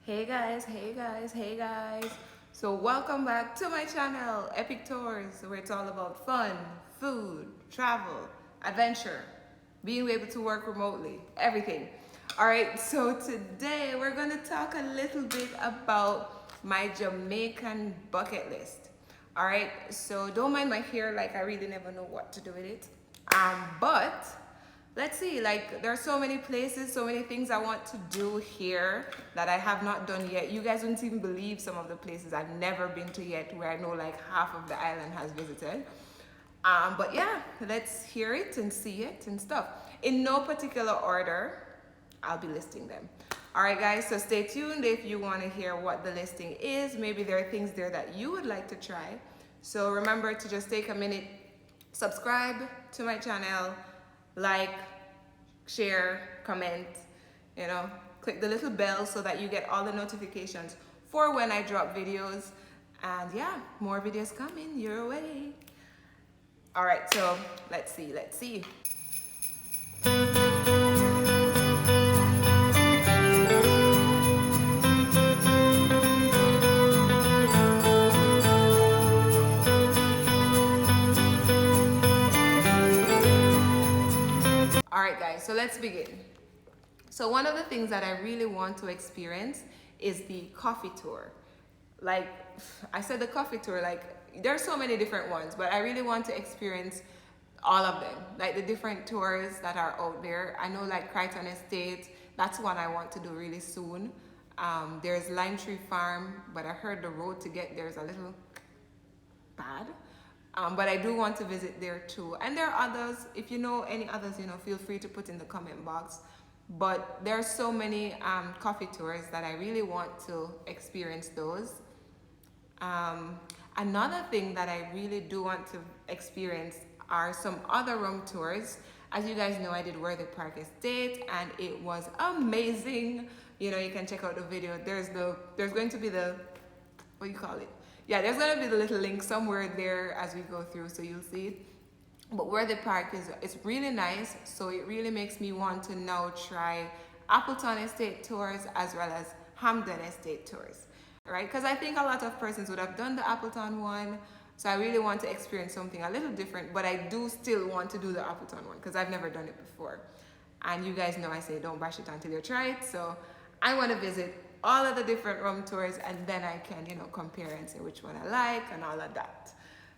Hey guys, hey guys, hey guys. So welcome back to my channel, Epic Tours, where it's all about fun, food, travel, adventure, being able to work remotely, everything. All right, so today we're gonna talk a little bit about my Jamaican bucket list. All right, so don't mind my hair, like I really never know what to do with it. But let's see, like there are so many places, so many things I want to do here that I have not done yet. You guys wouldn't even believe some of the places I've never been to yet, where I know like half of the island has visited. But yeah, let's hear it and see it and stuff. In no particular order, I'll be listing them. All right, guys, so stay tuned if you want to hear what the listing is. Maybe there are things there that you would like to try. So remember to just take a minute, subscribe to my channel, like, share, comment, click the little bell so that you get all the notifications for when I drop videos. And yeah, more videos coming your way. All right, so let's see. All right, guys, so let's begin. So one of the things that I really want to experience is the coffee tour. Like I said, the coffee tour, like there's so many different ones, but I really want to experience all of them, like the different tours that are out there. I know like Crichton Estate, that's one I want to do really soon. There's Lime Tree Farm, but I heard the road to get there is a little bad. But I do want to visit there too. And there are others. If you know any others, feel free to put in the comment box. But there are so many coffee tours that I really want to experience those. Another thing that I really do want to experience are some other rum tours. As you guys know, I did Worthy Park Estate and it was amazing. You can check out the video. There's going to be the, what do you call it? Yeah, there's gonna be the little link somewhere there as we go through, so you'll see it. But where the park is, it's really nice, so it really makes me want to now try Appleton Estate tours as well as Hamden Estate tours, right? Because I think a lot of persons would have done the Appleton one, so I really want to experience something a little different, but I do still want to do the Appleton one because I've never done it before. And you guys know I say don't bash it until you try it, so I want to visit all of the different rum tours and then I can, compare and say which one I like and all of that.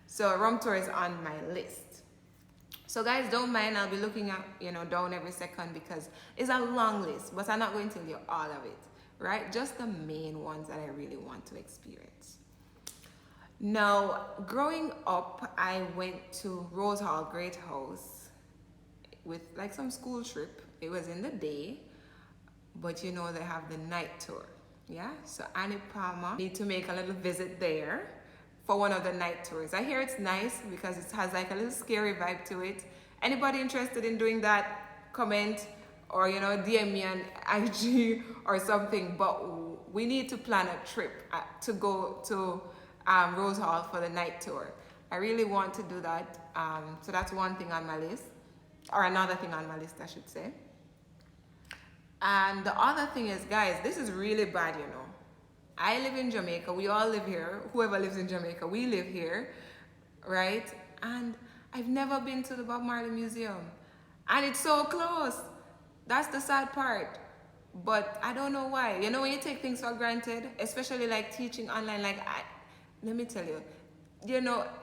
So rum tour is on my list. So guys, don't mind, I'll be looking at, down every second because it's a long list, but I'm not going to tell you all of it, right? Just the main ones that I really want to experience. Now, growing up, I went to Rose Hall Great House with like some school trip. It was in the day. But they have the night tour, yeah? So Annie Palmer need to make a little visit there for one of the night tours. I hear it's nice because it has like a little scary vibe to it. Anybody interested in doing that, comment or, DM me on IG or something. But we need to plan a trip to go to Rose Hall for the night tour. I really want to do that. So that's one thing on my list, or another thing on my list, I should say. And the other thing is, guys, this is really bad, I live in Jamaica. We all live here. Whoever lives in Jamaica, we live here, right? And I've never been to the Bob Marley Museum. And it's so close. That's the sad part. But I don't know why. When you take things for granted, especially like teaching online, let me tell you,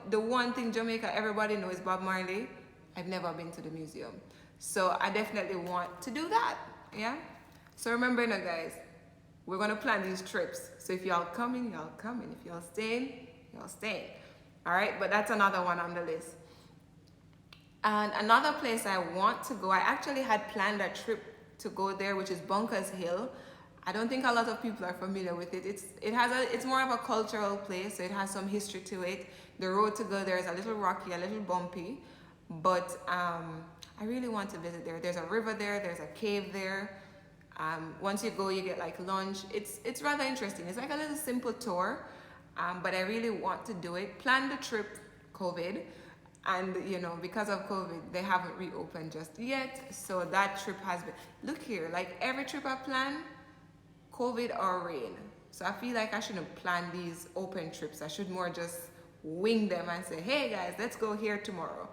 the one thing Jamaica everybody knows is Bob Marley. I've never been to the museum. So I definitely want to do that. Yeah, so remember now, guys, we're gonna plan these trips. So if y'all coming, y'all coming. If y'all staying, y'all staying. All right, but that's another one on the list. And another place I want to go, I actually had planned a trip to go there, which is Bunkers Hill. I don't think a lot of people are familiar with it. It's more of a cultural place, so it has some history to it. The road to go there is a little rocky, a little bumpy, but I really want to visit there. There's a river there, there's a cave there. Once you go, you get like lunch. It's rather interesting. It's like a little simple tour, but I really want to do it. Plan the trip, COVID, and because of COVID, they haven't reopened just yet. So that trip has been, look here, like every trip I plan, COVID or rain. So I feel like I shouldn't plan these open trips. I should more just wing them and say, hey guys, let's go here tomorrow.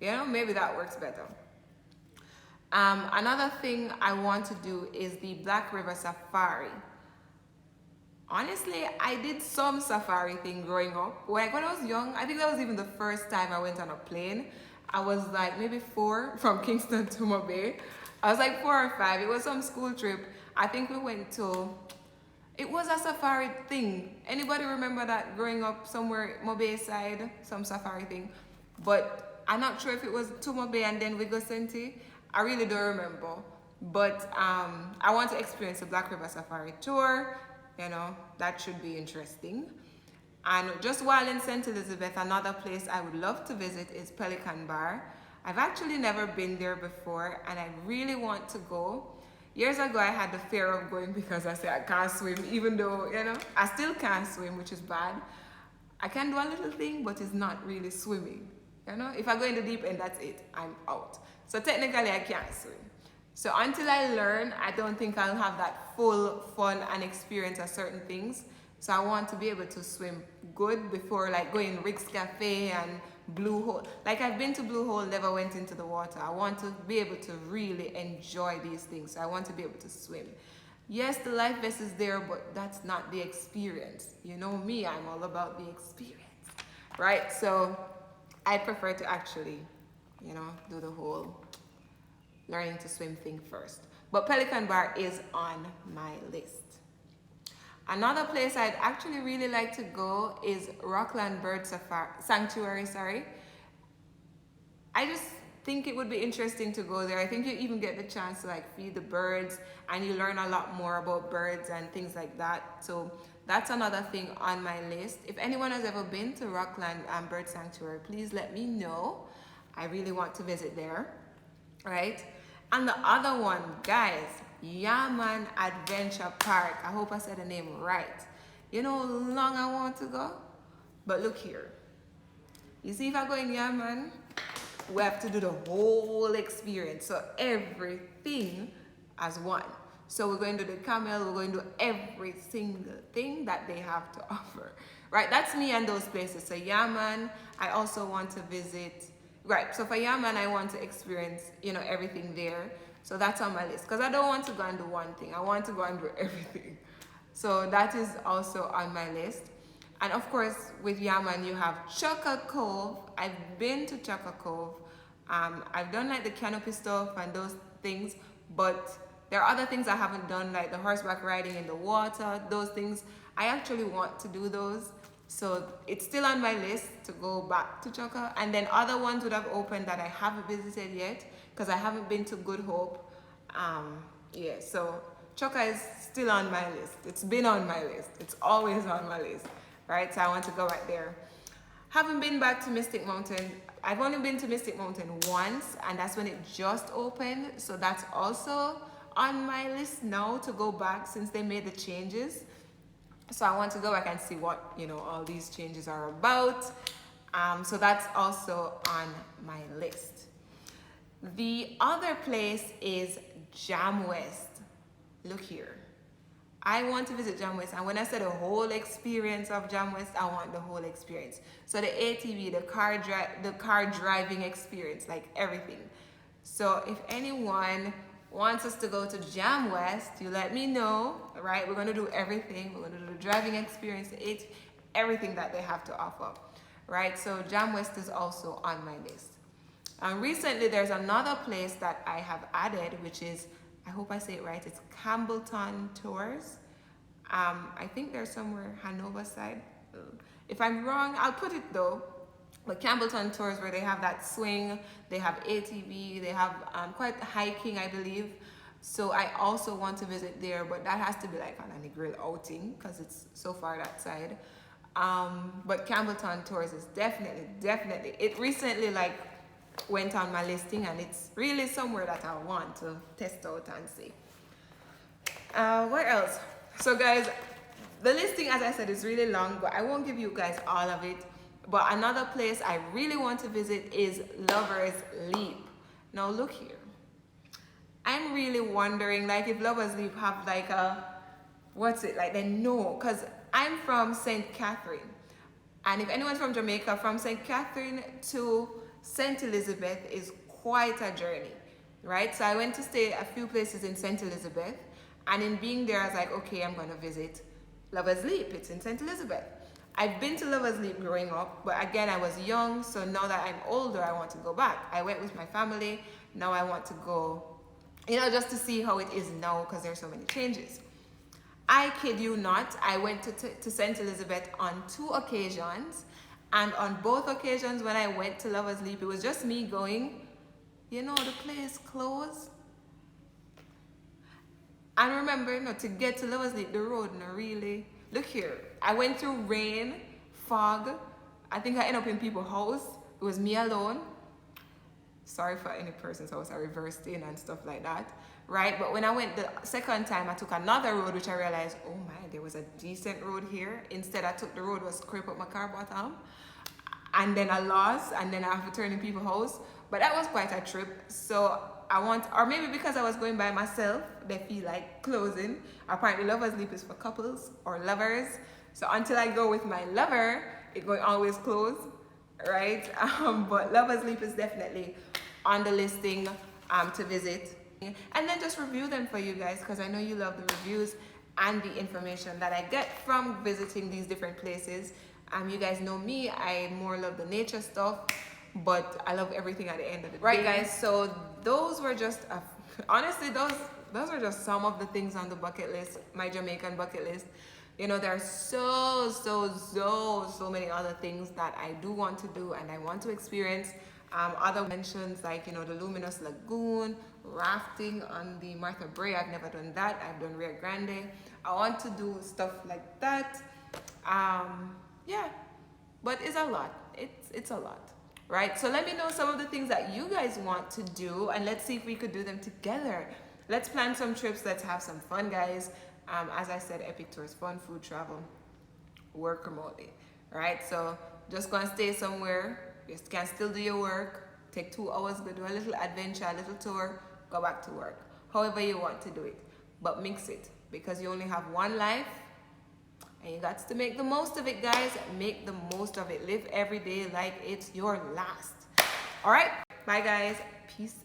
You know, maybe that works better. Another thing I want to do is the Black River Safari. Honestly, I did some safari thing growing up. Like when I was young, I think that was even the first time I went on a plane. I was like maybe 4 from Kingston to Mobay. I was like 4 or 5. It was some school trip. I think we went to, it was a safari thing. Anybody remember that growing up somewhere Mobay side, some safari thing? But I'm not sure if it was to Mobay and then Wigo Senti. I really don't remember. But I want to experience the Black River Safari tour. You know, that should be interesting. And just while in St. Elizabeth, another place I would love to visit is Pelican Bar. I've actually never been there before and I really want to go. Years ago, I had the fear of going because I said I can't swim, even though, you know, I still can't swim, which is bad. I can do a little thing, but it's not really swimming. You know, if I go in the deep end, that's it, I'm out. So technically, I can't swim. So until I learn, I don't think I'll have that full fun and experience of certain things. So I want to be able to swim good before like going Rick's Cafe and Blue Hole. Like I've been to Blue Hole, never went into the water. I want to be able to really enjoy these things. So I want to be able to swim. Yes, the life vest is there, but that's not the experience. You know me, I'm all about the experience, right? So I prefer to actually, you know, do the whole learning to swim thing first. But Pelican Bar is on my list. Another place I'd actually really like to go is Rocklin Bird Sanctuary. I just think it would be interesting to go there. I think you even get the chance to like feed the birds and you learn a lot more about birds and things like that. So that's another thing on my list. If anyone has ever been to Rocklin Bird Sanctuary, please let me know. I really want to visit there, right? And the other one, guys, Yaman Adventure Park. I hope I said the name right. You know how long I want to go? But look here. You see, if I go in Yaman, we have to do the whole experience. So everything as one. So we're going to do the camel, we're going to do every single thing that they have to offer. Right, that's me and those places. So Yaman, I also want to visit. Right, so for Yaman, I want to experience, you know, everything there. So that's on my list. Because I don't want to go and do one thing. I want to go and do everything. So that is also on my list. And of course, with Yaman, you have Chukka Cove. I've been to Chukka Cove. I've done like the canopy stuff and those things. But there are other things I haven't done, like the horseback riding in the water, those things. I actually want to do those. So it's still on my list to go back to Chukka. And then other ones would have opened that I haven't visited yet because I haven't been to Good Hope. Yeah, so Chukka is still on my list. It's been on my list. It's always on my list, right? So I want to go right there. Haven't been back to Mystic Mountain. I've only been to Mystic Mountain once, and that's when it just opened. So that's also on my list now to go back since they made the changes. So I want to go back and see what, you know, all these changes are about. So that's also on my list. The other place is Jam West. Look here. I want to visit Jam West. And when I say the whole experience of Jam West, I want the whole experience. So the ATV, the car driving experience, like everything. So if anyone wants us to go to Jam West, you let me know, right? We're going to do everything. We're going to do the driving experience, everything that they have to offer, right? So Jam West is also on my list. Recently, there's another place that I have added, which is, I hope I say it right, it's Campbellton Tours. I think they're somewhere Hanover side. If I'm wrong, I'll put it though. But Campbellton Tours, where they have that swing, they have ATV, they have quite hiking, I believe. So I also want to visit there, but that has to be like on a grill outing because it's so far that side. But Campbellton Tours is definitely, it recently like went on my listing and it's really somewhere that I want to test out and see. Where else? So guys, the listing, as I said, is really long, but I won't give you guys all of it. But another place I really want to visit is Lover's Leap. Now look here. I'm really wondering, like, if Lover's Leap have like a what's it like? They know, because I'm from St. Catherine. And if anyone's from Jamaica, from St. Catherine to St. Elizabeth is quite a journey, right? So I went to stay a few places in St. Elizabeth, and in being there, I was like, okay, I'm gonna visit Lover's Leap. It's in St. Elizabeth. I've been to Lover's Leap growing up, but again, I was young, so now that I'm older, I want to go back. I went with my family, now I want to go, you know, just to see how it is now, because there's so many changes. I kid you not, I went to St. Elizabeth on 2 occasions, and on both occasions when I went to Lover's Leap, it was just me going, you know, the place closed. And remember, you know, to get to Lover's Leap, the road, no really. Look here, I went through rain, fog. I think I ended up in people's house. It was me alone. Sorry for any person's house I reversed in and stuff like that, right? But when I went the second time, I took another road, which I realized, oh my, there was a decent road here. Instead, I took the road was scrape up my car bottom, and then I lost, and then I have to turn in people's house. But that was quite a trip. So I want, or maybe because I was going by myself, they feel like closing. Apparently, Lover's Leap is for couples or lovers. So until I go with my lover, it's going to always close, right? But Lover's Leap is definitely on the listing to visit. And then just review them for you guys, because I know you love the reviews and the information that I get from visiting these different places. You guys know me, I more love the nature stuff, but I love everything at the end of the day. Right, guys, so those were just, honestly, those are just some of the things on the bucket list, my Jamaican bucket list. You know, there are so many other things that I do want to do and I want to experience. Other mentions like, you know, the Luminous Lagoon, rafting on the Martha Bray. I've never done that. I've done Rio Grande. I want to do stuff like that. Yeah, but it's a lot. It's a lot, right? So let me know some of the things that you guys want to do, and let's see if we could do them together. Let's plan some trips. Let's have some fun, guys. As I said, Epic Tours, fun, food, travel, work remotely, right? So just gonna stay somewhere. You can still do your work. Take 2 hours, go do a little adventure, a little tour, go back to work. However you want to do it, but mix it, because you only have one life. And you got to make the most of it, guys. Make the most of it. Live every day like it's your last. All right. Bye, guys. Peace